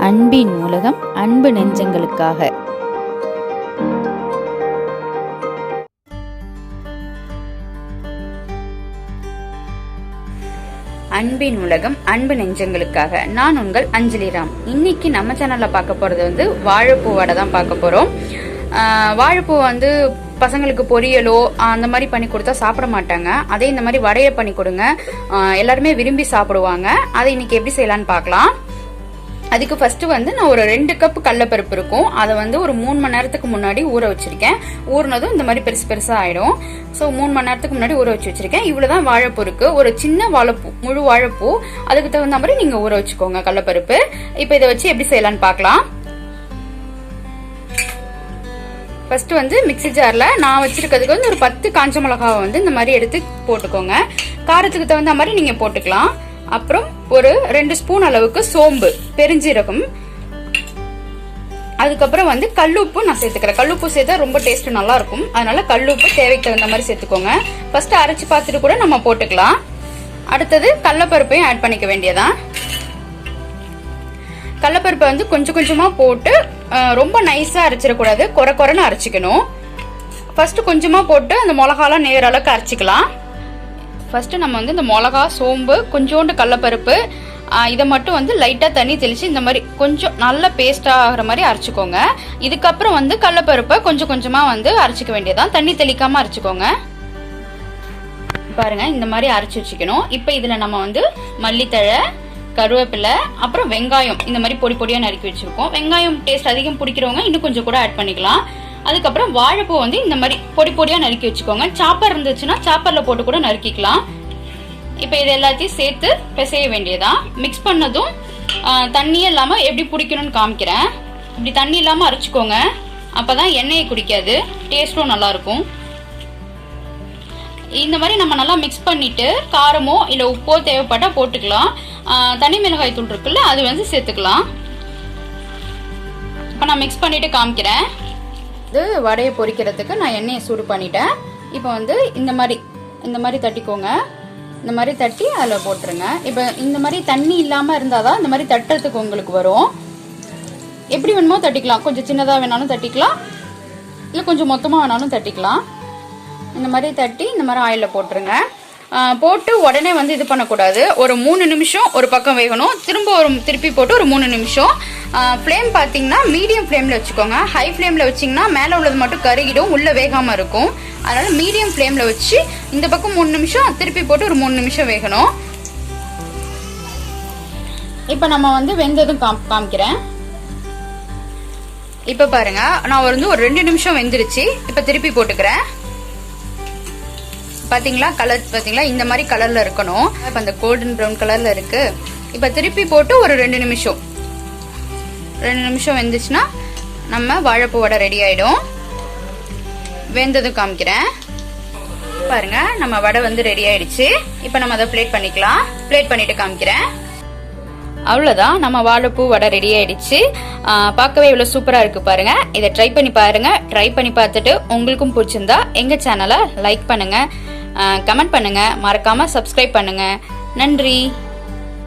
அன்பின் உலகம், அன்பு நெஞ்சங்களுக்காக. அன்பின் உலகம், அன்பு நெஞ்சங்களுக்காக. நான் உங்கள் அஞ்சலிராம். இன்னைக்கு நம்ம சேனல்ல பார்க்க போறது வாழைப்பூ வடை தான் பார்க்க போறோம். வாழைப்பூ பசங்களுக்கு பொரியலோ அந்த மாதிரி பண்ணி கொடுத்தா சாப்பிட மாட்டாங்க. அதே இந்த மாதிரி வடையை பண்ணி கொடுங்க, எல்லாருமே விரும்பி சாப்பிடுவாங்க. அதை இன்னைக்கு எப்படி செய்யலான்னு பார்க்கலாம். அதுக்கு ஃபர்ஸ்ட் நான் ஒரு 2 கப் கடலைப்பருப்பு இருக்கும், அதை ஒரு 3 மணி நேரத்துக்கு முன்னாடி ஊற வச்சிருக்கேன். ஊறினதும் இந்த மாதிரி பெருசு பெருசா ஆயிடும். ஸோ 3 மணி நேரத்துக்கு முன்னாடி ஊற வச்சிருக்கேன். இவ்வளவுதான் வாழைப்பூ இருக்கு. ஒரு சின்ன வாழைப்பூ, முழு வாழைப்பூ, அதுக்கு தகுந்த மாதிரி நீங்க ஊற வச்சுக்கோங்க கடலைப்பருப்பு. இப்ப இதை வச்சு எப்படி செய்யலான்னு பார்க்கலாம். ஃபர்ஸ்ட் மிக்ஸி ஜார்ல நான் வச்சிருக்கிறதுக்கு ஒரு 10 காஞ்ச மிளகாவை இந்த மாதிரி எடுத்து போட்டுக்கோங்க. காரத்துக்கு தகுந்த மாதிரி நீங்க போட்டுக்கலாம். அப்புறம் ஒரு 2 ஸ்பூன் அளவுக்கு சோம்பு, பெருஞ்சீரகம், அதுக்கப்புறம் கல்லுப்பு நான் சேர்த்துக்கிறேன். கல்லுப்பு சேர்த்தா ரொம்ப டேஸ்ட் நல்லா இருக்கும். அதனால கல்லுப்பு தேவைக்கு தகுந்த மாதிரி சேர்த்துக்கோங்க. ஃபர்ஸ்ட் அரைச்சு பார்த்துட்டு கூட நம்ம போட்டுக்கலாம். அடுத்தது கடலைப்பருப்பையும் ஆட் பண்ணிக்க வேண்டியதான். கடலைப்பருப்பை கொஞ்சம் கொஞ்சமா போட்டு ரொம்ப நைஸா அரைச்சிடக்கூடாது, குறை குறைன்னு அரைச்சிக்கணும். ஃபர்ஸ்ட் கொஞ்சமா போட்டு அந்த மிளகாலாம் நேர அளவுக்கு அரைச்சிக்கலாம். ஃபர்ஸ்ட் நம்ம இந்த மிளகா, சோம்பு, கொஞ்சோண்டு கடலைப்பருப்பு, இதை மட்டும் லைட்டா தண்ணி தெளிச்சு இந்த மாதிரி கொஞ்சம் நல்ல பேஸ்டா ஆகிற மாதிரி அரைச்சிக்கோங்க. இதுக்கப்புறம் கடலைப்பருப்பை கொஞ்சம் கொஞ்சமா அரைச்சிக்க வேண்டியதான், தண்ணி தெளிக்காம அரைச்சிக்கோங்க. பாருங்க, இந்த மாதிரி அரைச்சி வச்சுக்கணும். இப்ப இதுல நம்ம மல்லித்தழை, கருவேப்பிலை, அப்புறம் வெங்காயம் இந்த மாதிரி பொடி பொடியா நறுக்கி வச்சிருக்கோம். வெங்காயம் டேஸ்ட் அதிகம் பிடிக்கிறவங்க இன்னும் கொஞ்சம் கூட ஆட் பண்ணிக்கலாம். அதுக்கப்புறம் வாழைப்பூ இந்த மாதிரி பொடி பொடியா நறுக்கி வச்சுக்கோங்க. சாப்பர் இருந்துச்சுன்னா சாப்பர்ல போட்டு கூட நறுக்கிக்கலாம். இப்ப இது எல்லாத்தையும் சேர்த்து பிசைய வேண்டியதான். மிக்ஸ் பண்ணதும் தண்ணியே இல்லாம எப்படி பிடிக்கணும்னு காமிக்கிறேன். இப்படி தண்ணி இல்லாம அரைச்சிக்கோங்க, அப்பதான் எண்ணெயை குடிக்காது, டேஸ்டும் நல்லா இருக்கும். இந்த மாதிரி நம்ம நல்லா மிக்ஸ் பண்ணிட்டு காரமோ இல்ல உப்போ தேவைப்பட்டா போட்டுக்கலாம். தனி மிளகாய் தூள் இருக்குல்ல, அது சேர்த்துக்கலாம். இப்ப நான் மிக்ஸ் பண்ணிட்டு காமிக்கிறேன். வடையை பொரிக்கிறதுக்கு நான் எண்ணெயை சூடு பண்ணிட்டேன். இப்போ இந்த மாதிரி தட்டிக்கோங்க. இந்த மாதிரி தட்டி அதில் போட்டுருங்க. இப்போ இந்த மாதிரி தண்ணி இல்லாமல் இருந்தாதான் இந்த மாதிரி தட்டுறதுக்கு உங்களுக்கு வரும். எப்படி வேணுமோ தட்டிக்கலாம். கொஞ்சம் சின்னதாக வேணாலும் தட்டிக்கலாம், இல்லை கொஞ்சம் மொத்தமாக வேணாலும் தட்டிக்கலாம். இந்த மாதிரி தட்டி இந்த மாதிரி ஆயிலில் போட்டுருங்க. போட்டு உடனே இது பண்ணக்கூடாது. ஒரு 3 நிமிஷம் ஒரு பக்கம் வேகணும். திருப்பி போட்டு ஒரு 3 நிமிஷம். ஃப்ளேம் பார்த்தீங்கன்னா மீடியம் ஃப்ளேமில் வச்சுக்கோங்க. ஹை ஃப்ளேமில் வச்சிங்கன்னா மேலே உள்ளது மட்டும் கருகிடும், உள்ளே வேகாமல் இருக்கும். அதனால மீடியம் ஃப்ளேமில் வச்சு இந்த பக்கம் 3 நிமிஷம், திருப்பி போட்டு ஒரு 3 நிமிஷம் வேகணும். இப்போ நம்ம வெந்ததும் காமிக்கிறேன். இப்போ பாருங்க, நான் ஒரு 2 நிமிஷம் வெந்துருச்சு. இப்போ திருப்பி போட்டுக்கிறேன். பாத்தீங்களா, கலர் பாத்தீங்களா, இந்த மாதிரி கலர்ல இருக்கணும். இப்ப அந்த கோல்டன் ப்ரௌன் கலர்ல இருக்கு. இப்ப திருப்பி போட்டு ஒரு 2 நிமிஷம் வெந்துச்சுன்னா நம்ம வாழைப்பூ வடை ரெடி ஆயிடும். வெந்ததும் காமிக்கிறேன். பாருங்க, நம்ம வடை ரெடி ஆயிடுச்சு. இப்ப நம்ம அதை பிளேட் பண்ணிக்கலாம். பிளேட் பண்ணிட்டு காமிக்கிறேன். அவ்வளவுதான், நம்ம வாழைப்பூ வடை ரெடி ஆயிடுச்சு. பார்க்கவே இவ்வளவு சூப்பரா இருக்கு பாருங்க. இதை ட்ரை பண்ணி பாருங்க. ட்ரை பண்ணி பார்த்துட்டு உங்களுக்கும் பிடிச்சிருந்தா எங்க சேனலை லைக் பண்ணுங்க, கமெண்ட் பண்ணுங்க, மறக்காம சப்ஸ்கிரைப் பண்ணுங்க. நன்றி.